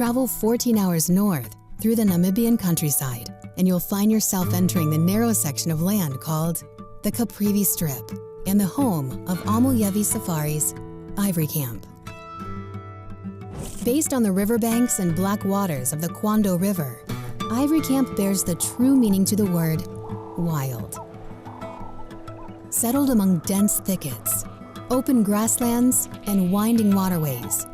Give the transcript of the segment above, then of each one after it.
Travel 14 hours north through the Namibian countryside, and you'll find yourself entering the narrow section of land called the Caprivi Strip and the home of Omujeve Safaris Ivory Camp. Based on the riverbanks and black waters of the Kwando River, Ivory Camp bears the true meaning to the word wild. Settled among dense thickets, open grasslands, and winding waterways.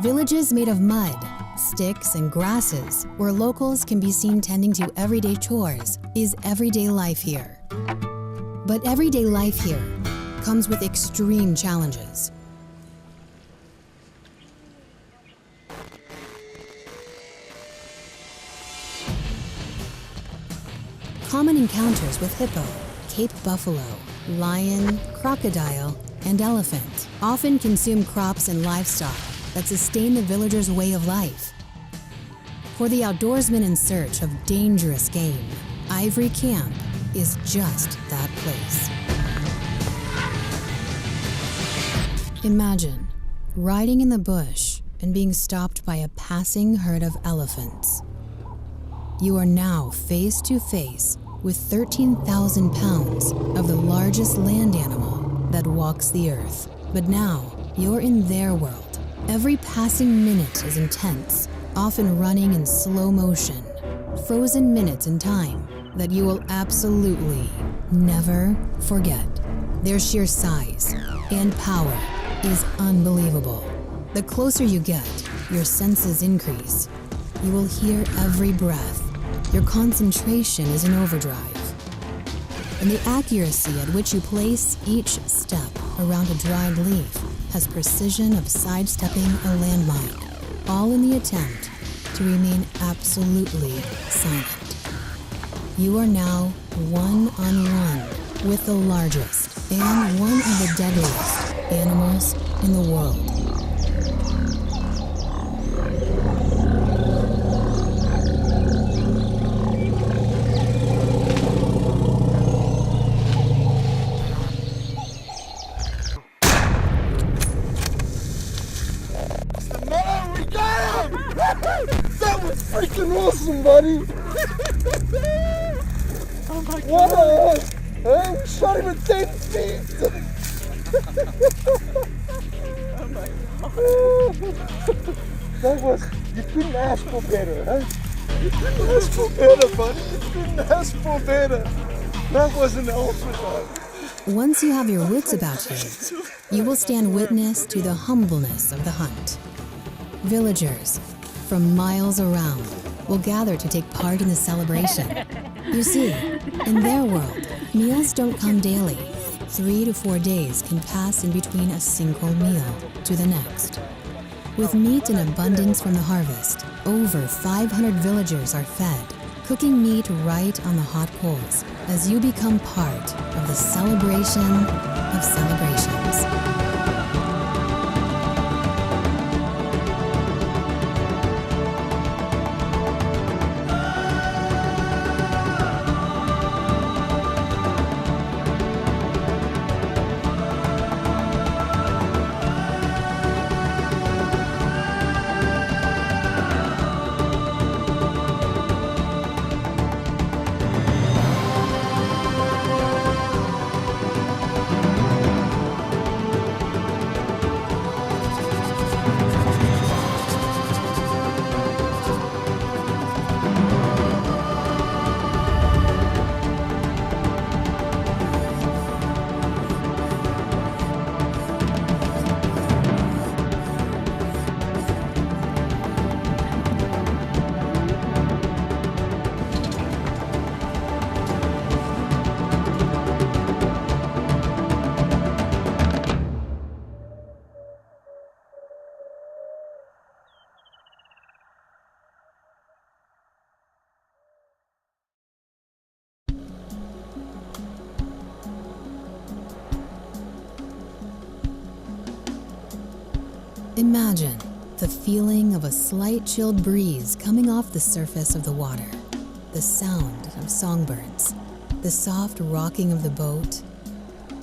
Villages made of mud, sticks, and grasses where locals can be seen tending to everyday chores is everyday life here. But everyday life here comes with extreme challenges. Common encounters with hippo, Cape buffalo, lion, crocodile, and elephant often consume crops and livestock that sustain the villagers' way of life. For the outdoorsman in search of dangerous game, Ivory Camp is just that place. Imagine riding in the bush and being stopped by a passing herd of elephants. You are now face to face with 13,000 pounds of the largest land animal that walks the earth. But now you're in their world. Every passing minute is intense, often running in slow motion, frozen minutes in time that you will absolutely never forget. Their sheer size and power is unbelievable. The closer you get, your senses increase. You will hear every breath. Your concentration is in overdrive. And the accuracy at which you place each step around a dried leaf has precision of sidestepping a landmine, all in the attempt to remain absolutely silent. You are now one-on-one with the largest and one of the deadliest animals in the world. That was freaking awesome, buddy! Oh my God! Wow! Hey, we shot him at 10 feet! Oh my God! That was, you couldn't ask for better, huh? You couldn't ask for better, buddy! You couldn't ask for better! That was an ultra dog. Once you have your wits about you, you will stand witness to the humbleness of the hunt. Villagers from miles around will gather to take part in the celebration. You see, in their world, meals don't come daily. 3 to 4 days can pass in between a single meal to the next. With meat in abundance from the harvest, over 500 villagers are fed, cooking meat right on the hot coals as you become part of the celebration of celebrations. Imagine the feeling of a slight chilled breeze coming off the surface of the water, the sound of songbirds, the soft rocking of the boat,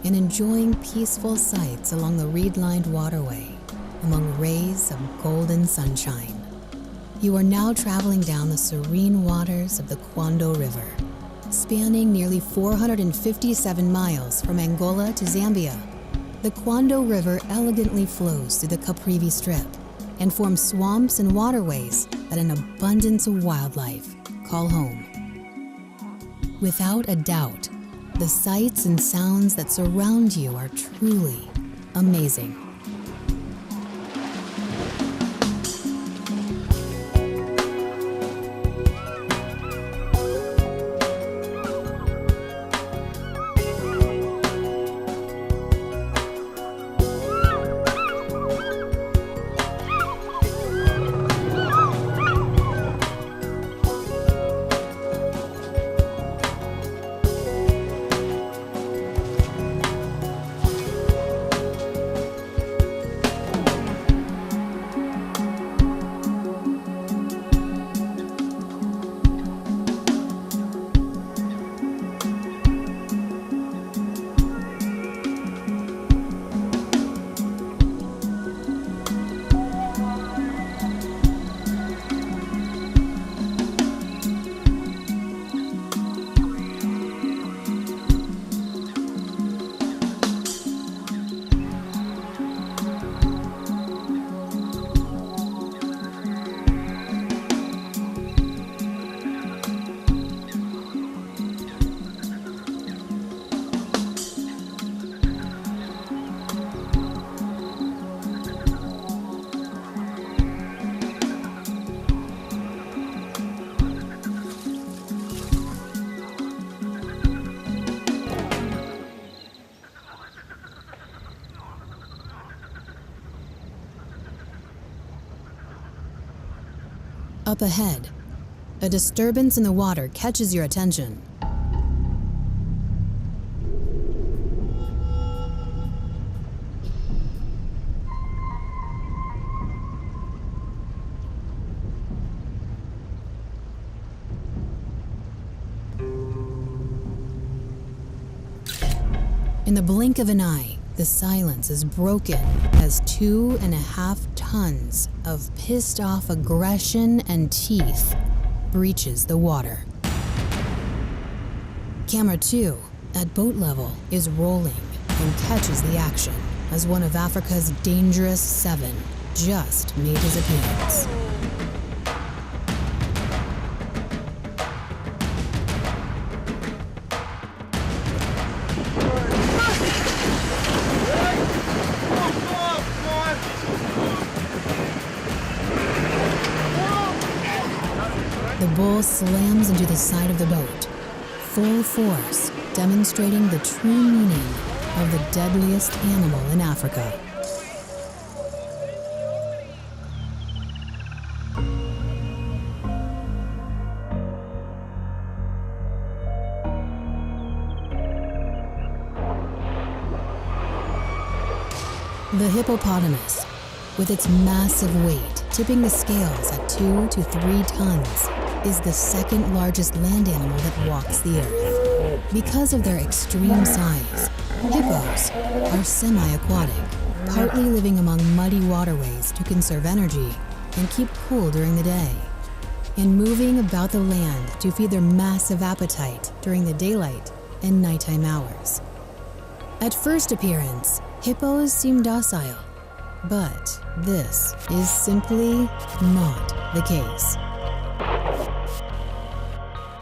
and enjoying peaceful sights along the reed-lined waterway among rays of golden sunshine. You are now traveling down the serene waters of the Kwando River, spanning nearly 457 miles from Angola to Zambia. The Kwando River elegantly flows through the Caprivi Strip and forms swamps and waterways that an abundance of wildlife call home. Without a doubt, the sights and sounds that surround you are truly amazing. Up ahead, a disturbance in the water catches your attention. In the blink of an eye, the silence is broken as 2.5 tons of pissed-off aggression and teeth breaches the water. Camera 2, at boat level, is rolling and catches the action as one of Africa's dangerous 7 just made his appearance. The bull slams into the side of the boat, full force, demonstrating the true meaning of the deadliest animal in Africa. The hippopotamus, with its massive weight tipping the scales at 2 to 3 tons, is the second largest land animal that walks the earth. Because of their extreme size, hippos are semi-aquatic, partly living among muddy waterways to conserve energy and keep cool during the day, and moving about the land to feed their massive appetite during the daylight and nighttime hours. At first appearance, hippos seem docile, but this is simply not the case.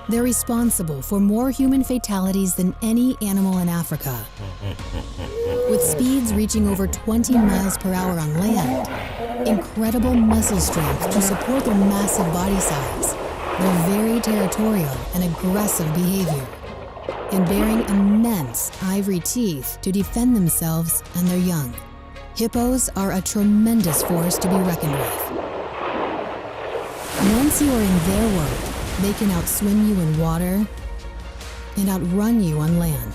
They're responsible for more human fatalities than any animal in Africa. With speeds reaching over 20 miles per hour on land, incredible muscle strength to support their massive body size, their very territorial and aggressive behavior, and bearing immense ivory teeth to defend themselves and their young. Hippos are a tremendous force to be reckoned with. Once you are in their world, they can outswim you in water and outrun you on land.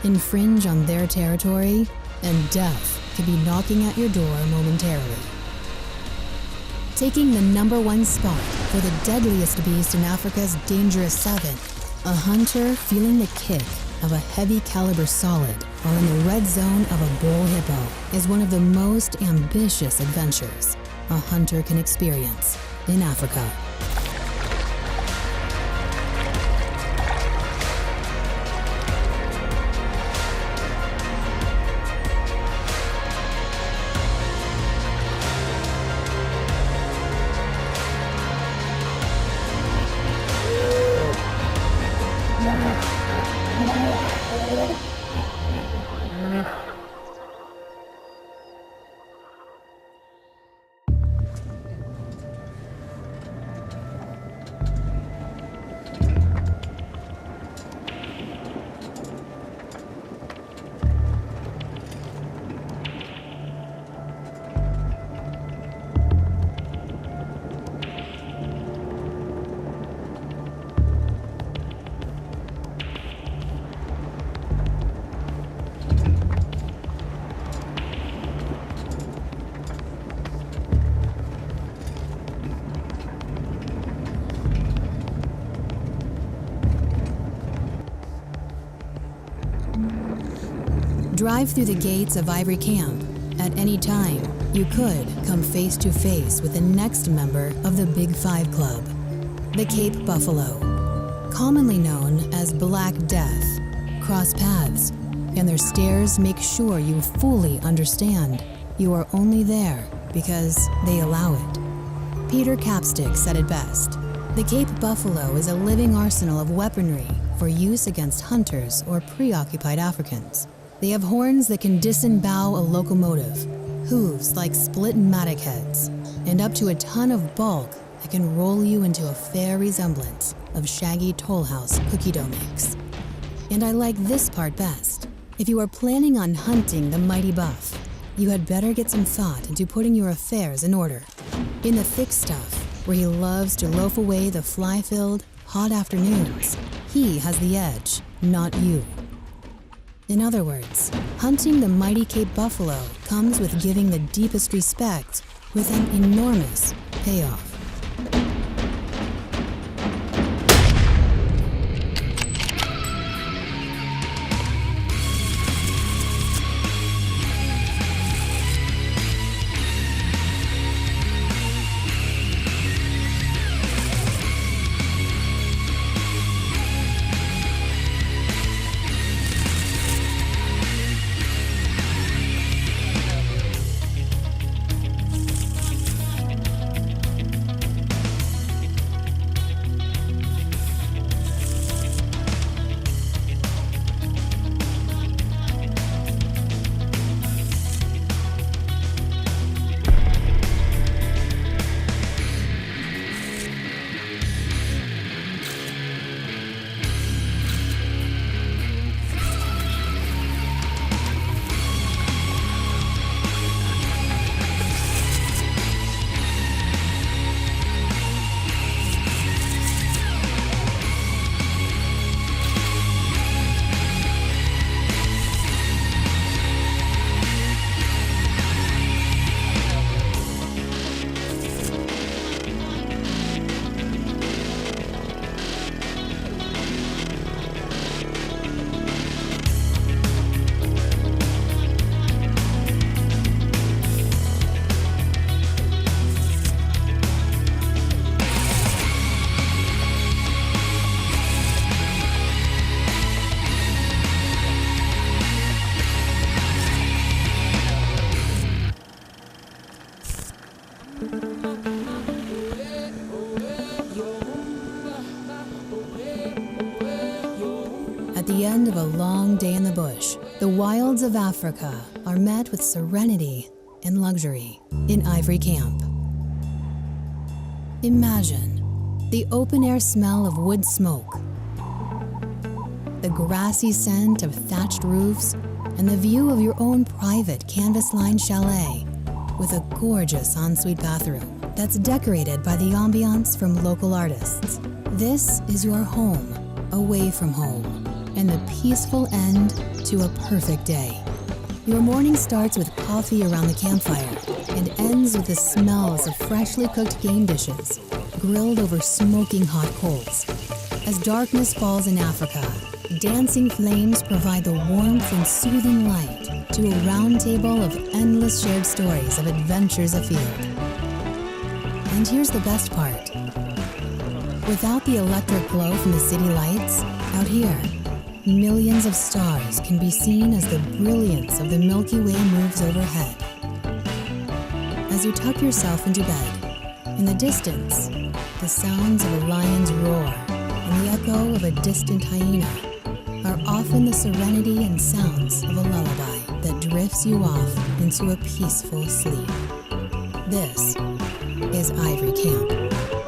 Infringe on their territory, and death could be knocking at your door momentarily. Taking the #1 spot for the deadliest beast in Africa's dangerous 7, a hunter feeling the kick of a heavy caliber solid while in the red zone of a bull hippo is one of the most ambitious adventures a hunter can experience. in Africa. Drive through the gates of Ivory Camp. At any time, you could come face to face with the next member of the Big Five Club, the Cape Buffalo. Commonly known as Black Death, cross paths, and their stares make sure you fully understand you are only there because they allow it. Peter Capstick said it best. The Cape Buffalo is a living arsenal of weaponry for use against hunters or preoccupied Africans. They have horns that can disembowel a locomotive, hooves like split mattock heads, and up to a ton of bulk that can roll you into a fair resemblance of shaggy Toll House cookie dough mix. And I like this part best. If you are planning on hunting the mighty buff, you had better get some thought into putting your affairs in order. In the thick stuff, where he loves to loaf away the fly-filled, hot afternoons, he has the edge, not you. In other words, hunting the mighty Cape Buffalo comes with giving the deepest respect with an enormous payoff. At the end of a long day in the bush, the wilds of Africa are met with serenity and luxury in Ivory Camp. Imagine the open-air smell of wood smoke, the grassy scent of thatched roofs, and the view of your own private canvas-lined chalet with a gorgeous ensuite bathroom that's decorated by the ambiance from local artists. This is your home, away from home, and the peaceful end to a perfect day. Your morning starts with coffee around the campfire and ends with the smells of freshly cooked game dishes, grilled over smoking hot coals. As darkness falls in Africa, dancing flames provide the warmth and soothing light to a round table of endless shared stories of adventures afield. And here's the best part. Without the electric glow from the city lights, out here, millions of stars can be seen as the brilliance of the Milky Way moves overhead. As you tuck yourself into bed, in the distance, the sounds of a lion's roar and the echo of a distant hyena are often the serenity and sounds of a lullaby that drifts you off into a peaceful sleep. This is Ivory Camp.